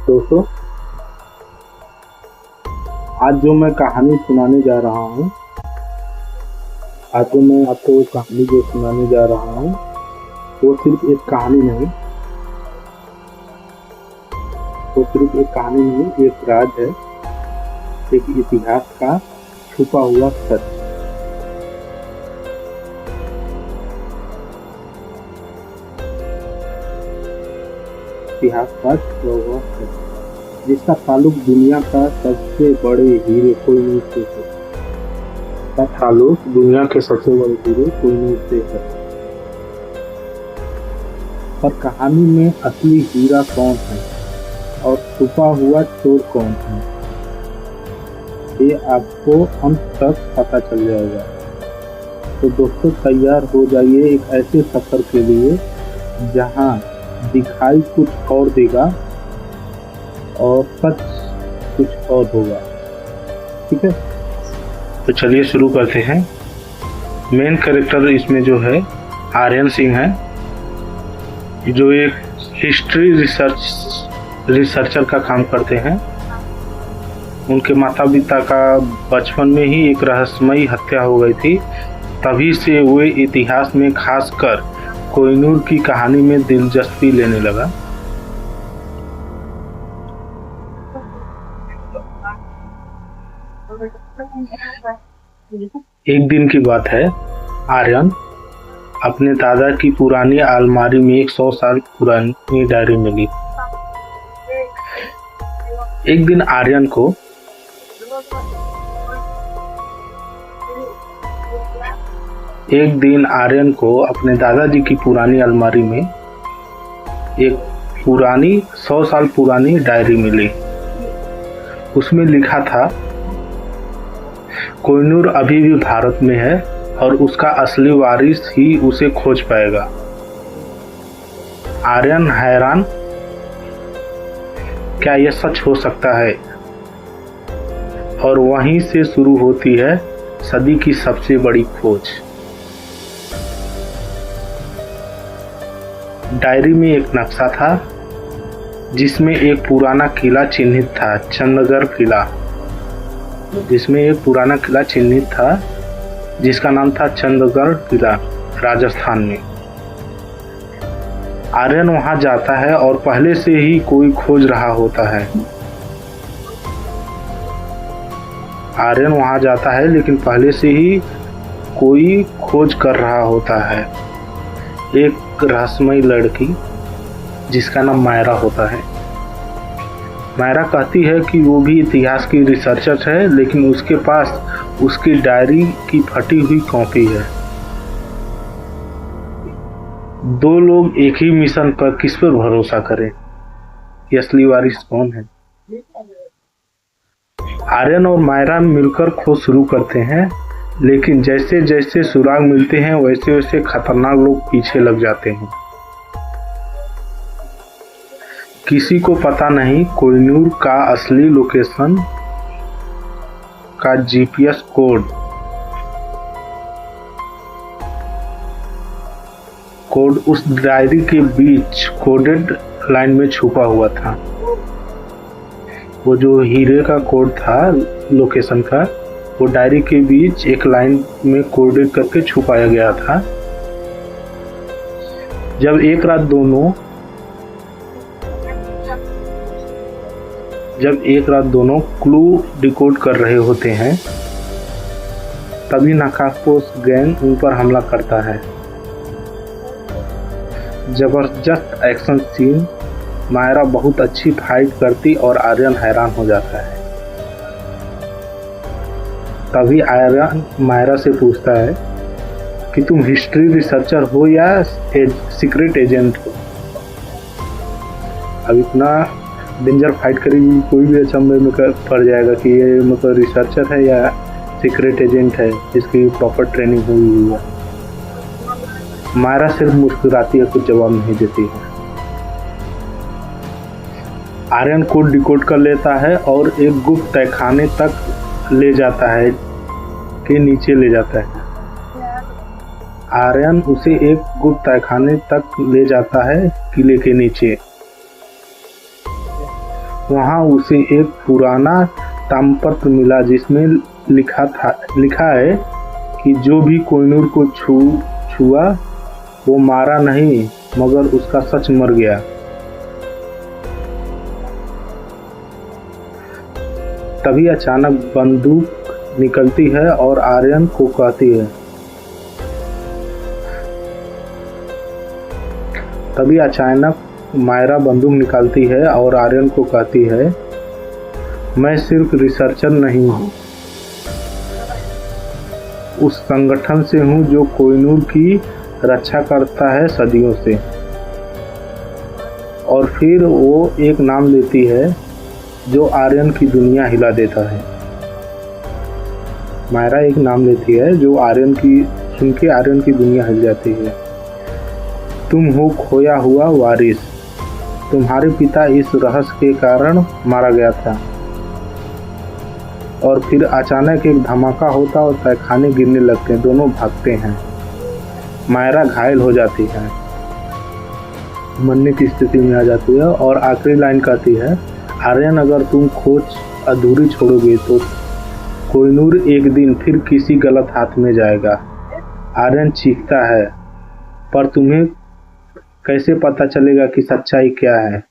दोस्तों, आज जो मैं कहानी सुनाने जा रहा हूँ, आज जो मैं आपको कहानी जो सुनाने जा रहा हूँ, वो सिर्फ एक कहानी नहीं, एक राज है, एक इतिहास का छुपा हुआ सच। इतिहास का छुपा हुआ सच, जिसका ताल्लुक दुनिया का सबसे बड़े हीरे कोहिनूर से है। पर कहानी में असली हीरा कौन है और छुपा हुआ चोर कौन है, ये आपको अंत तक पता चल जाएगा। तो दोस्तों, तैयार हो जाइए एक ऐसे सफर के लिए जहां दिखाई कुछ और देगा और सच कुछ और होगा। ठीक है, तो चलिए शुरू करते हैं। मेन कैरेक्टर इसमें जो है आर्यन सिंह है, जो एक हिस्ट्री रिसर्चर का काम करते हैं। उनके माता पिता का बचपन में ही एक रहस्यमयी हत्या हो गई थी, तभी से वे इतिहास में खासकर कोहिनूर की कहानी में दिलचस्पी लेने लगा। एक दिन की बात है, आर्यन अपने दादा की पुरानी अलमारी में एक 100 साल पुरानी डायरी मिली। एक दिन आर्यन को अपने दादाजी की पुरानी अलमारी में एक पुरानी 100 साल पुरानी डायरी मिली। उसमें लिखा था, कोहिनूर अभी भी भारत में है और उसका असली वारिस ही उसे खोज पाएगा। आर्यन हैरान, क्या यह सच हो सकता है? और वहीं से शुरू होती है सदी की सबसे बड़ी खोज। डायरी में एक नक्शा था जिसमें एक पुराना किला चिन्हित था, चंदगढ़ किला, जिसका नाम था चंदगढ़ किला, राजस्थान में। आर्यन वहां जाता है और पहले से ही कोई खोज रहा होता है। लेकिन पहले से ही कोई खोज कर रहा होता है। एक रहस्यमयी लड़की जिसका नाम मायरा होता है। मायरा कहती है कि वो भी इतिहास की रिसर्चर है, लेकिन उसके पास उसकी डायरी की फटी हुई कॉपी है। दो लोग एक ही मिशन पर किस पर भरोसा करें? ये असली वारिस कौन है? आर्यन और मायरा मिलकर खोज शुरू करते हैं, लेकिन जैसे जैसे सुराग मिलते हैं वैसे वैसे खतरनाक लोग पीछे लग जाते हैं। किसी को पता नहीं कोहिनूर का असली लोकेशन का जीपीएस कोड उस डायरी के बीच कोडेड लाइन में छुपा हुआ था। वो जो हीरे का कोड था लोकेशन का, वो डायरी के बीच एक लाइन में कोडेड करके छुपाया गया था। जब एक रात दोनों क्लू डिकोड कर रहे होते हैं, तभी नाकाफपोश गैंग उन पर हमला करता है। जबरदस्त एक्शन सीन, मायरा बहुत अच्छी फाइट करती और आर्यन हैरान हो जाता है। तभी आर्यन मायरा से पूछता है कि तुम हिस्ट्री रिसर्चर हो या सीक्रेट एजेंट हो? अब इतना डेंजर फाइट करेगी, कोई भी अचंभे में पड़ जाएगा कि ये मतलब रिसर्चर है या सीक्रेट एजेंट है जिसकी प्रॉपर ट्रेनिंग हुई है। मायरा सिर्फ मुस्कुराती है, कुछ जवाब नहीं देती है। आर्यन कोड डिकोड कर लेता है और एक गुप्त तहखाने तक ले जाता है आर्यन उसे एक गुप्त तहखाने तक ले जाता है किले के नीचे। वहाँ उसे एक पुराना ताम्रपत्र मिला जिसमें लिखा है कि जो भी कोहिनूर को छुआ वो मारा नहीं मगर उसका सच मर गया। तभी अचानक बंदूक निकलती है और आर्यन को कहती है तभी अचानक मायरा बंदूक निकालती है और आर्यन को कहती है मैं सिर्फ रिसर्चर नहीं हूँ, उस संगठन से हूँ जो कोहिनूर की रक्षा करता है सदियों से। और फिर वो एक नाम लेती है जो आर्यन की दुनिया हिला देता है। मायरा एक नाम लेती है जो सुन के आर्यन की दुनिया हिल जाती है। तुम हो खोया हुआ वारिस, तुम्हारे पिता इस रहस्य के कारण मारा गया था। और फिर अचानक एक धमाका होता और तहखाने गिरने लगते हैं, दोनों भागते हैं। मायरा घायल हो जाती है, मरने की स्थिति में आ जाती है और आखिरी लाइन कहती है आर्यन अगर तुम खोज अधूरी छोड़ोगे तो कोहिनूर एक दिन फिर किसी गलत हाथ में जाएगा। आर्यन चीखता है पर तुम्हें कैसे पता चलेगा कि सच्चाई क्या है।